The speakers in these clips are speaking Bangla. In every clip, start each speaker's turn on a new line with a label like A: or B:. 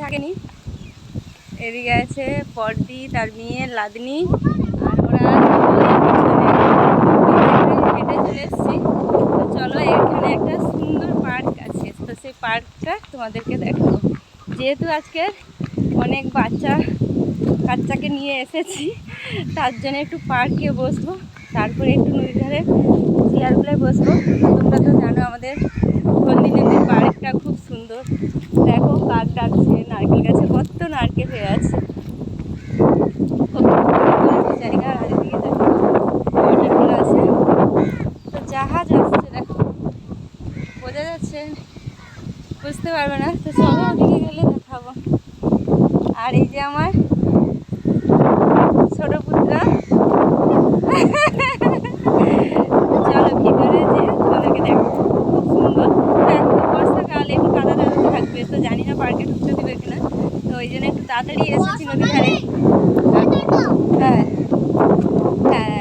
A: থাকেনি। এদিকে আছে পর্দি, তার মেয়ে লাদনি, আর ওরা হেঁটে চলে এসেছি। তো চলো, এখানে একটা সুন্দর পার্ক আছে, তো সেই পার্কটা তোমাদেরকে দেখাবো। যেহেতু আজকে অনেক কাচ্চাকে নিয়ে এসেছি, তার জন্য একটু পার্কে বসবো, তারপরে একটু নদীর ধারে চেয়ারগুলোয় বসবো। তোমরা তো জানো আমাদের হলদি নদীর পার্কটা খুব সুন্দর। দেখো কাক ডাকছে, নারকেল গাছে কত নারকেল হয়ে আছে, জায়গা। আর এদিকে দেখো ওয়াটারগুলো আছে, তো জাহাজ আসছে, দেখো বোঝা যাচ্ছে, বুঝতে পারবে না। তো চলো ওদিকে গেলে দেখাবো। আর এই যে আমার ছোট পুত্রা, চলো ভিতরে যে তোমাদেরকে দেখো, খুব সুন্দর। এখন তো বর্ষাকাল, একটু কাদা টাদা থাকবে, তো জানি না পার্কে ঢুকতে দেবে কিনা, তো ওই জন্য একটু তাড়াতাড়ি এসেছি নদীর ধারে। হ্যাঁ হ্যাঁ,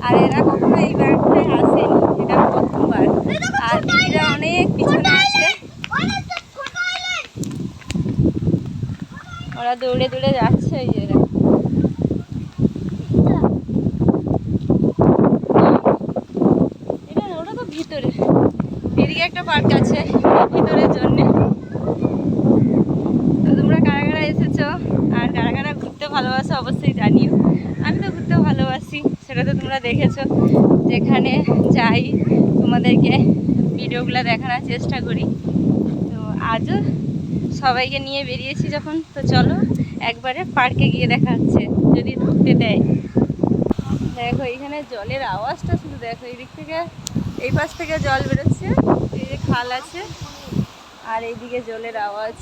A: আর এরা কখনো এই পার্কটায় আসেনি, এটা প্রথমবার। আর দিদিরা অনেক পিছনে আছে, ওরা দৌড়ে দৌড়ে যাচ্ছে। এই যে এটা, ওটা তো ভিতরে, এদিকে একটা পার্ক আছে ভিতরের জন্যে। তো তোমরা কারা কারা এসেছো আর কারা কারা ঘুরতে ভালোবাসো অবশ্যই জানিও। আমি তো ঘুরতে ভালোবাসি, সেটা তো তোমরা দেখেছো, যেখানে যাই তোমাদেরকে ভিডিওগুলো দেখানোর চেষ্টা করি। তো আজও সবাইকে নিয়ে বেরিয়েছি যখন, তো চলো একবারে পার্কে গিয়ে দেখা হচ্ছে, যদি ঢুকতে দেয়। দেখো এখানে জলের আওয়াজটা শুধু দেখো, এই দিক থেকে এই পাশ থেকে জল বেরোচ্ছে, এই যে খাল আছে, আর এইদিকে জলের আওয়াজ।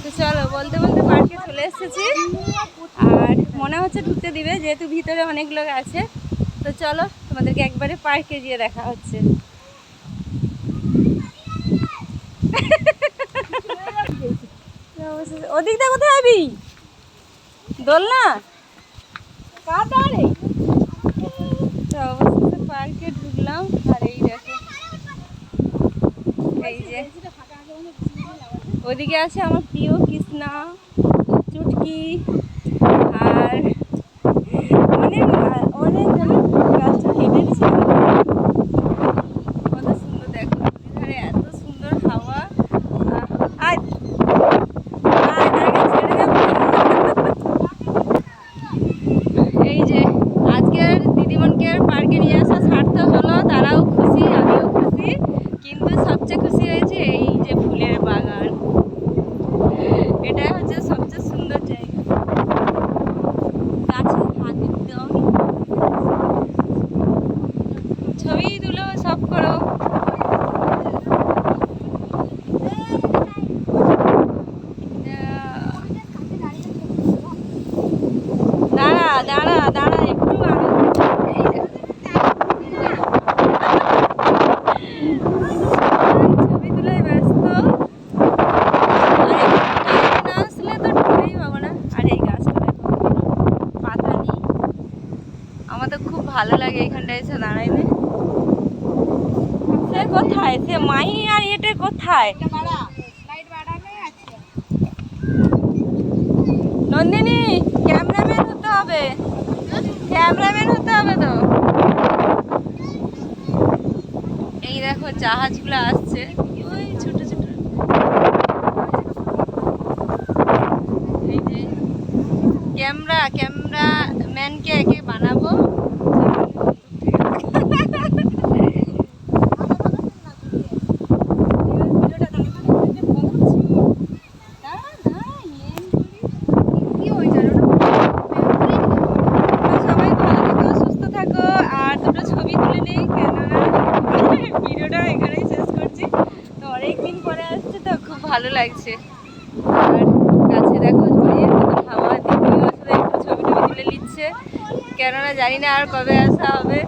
A: তো চলো বলতে বলতে পার্কে চলে এসেছি, আর মনে হচ্ছে ঢুকতে দিবে, যেহেতু ভিতরে অনেক লোক আছে। তো চলো তোমাদেরকে একবারে পার্কে গিয়ে দেখা হচ্ছে। ওদিকটা কোথায় যাবি? দোলনা তো অবশেষে পার্কে ঢুকলাম, আর এই দেখো, এই যে ওদিকে আছে আমার প্রিয় কৃষ্ণা, চুটকি, আর অনেক অনেক গাছটা হেঁটেছি। কত সুন্দর দেখো, ধারে এত সুন্দর হাওয়া। আর এই যে আজকের দিদিমণকে পার্কে নিয়ে আসা সার্থক হলো, তারাও খুশি, আমিও খুশি। কিন্তু সবচেয়ে খুশি হয়েছে এই যে ফুলের বাগান, এটাই হচ্ছে সবচেয়ে সুন্দর জায়গা। গাছে হাত দিতে হবে, ছবি তুলো, সব করো। দাঁড়া দাঁড়া দাঁড়া একটু, ছবি তুলে ব্যস্ত, না আসলে তো ঢুকতেই পাবো না। আর এই গাছটা দেখো, পাতা নেই, আমার তো খুব ভালো লাগে এখানটায় এসে দাঁড়াইলে। সে কোথায়, সে মাই আর এটা কোথায়? নন্দিনী ক্যামেরাম্যান হতে হবে, ক্যামেরাম্যান হতে হবে তো। এই দেখো জাহাজগুলো আসছে, ওই ছোট ছোট, এই যে ক্যামেরাম্যানকে একে বানাবো। ভালো লাগছে, আর গাছে দেখো ঝড়ের মতো হাওয়া, দিদিও আসলে একটু ছবি টবি তুলে নিচ্ছে, কেননা জানি না আর কবে আসা হবে।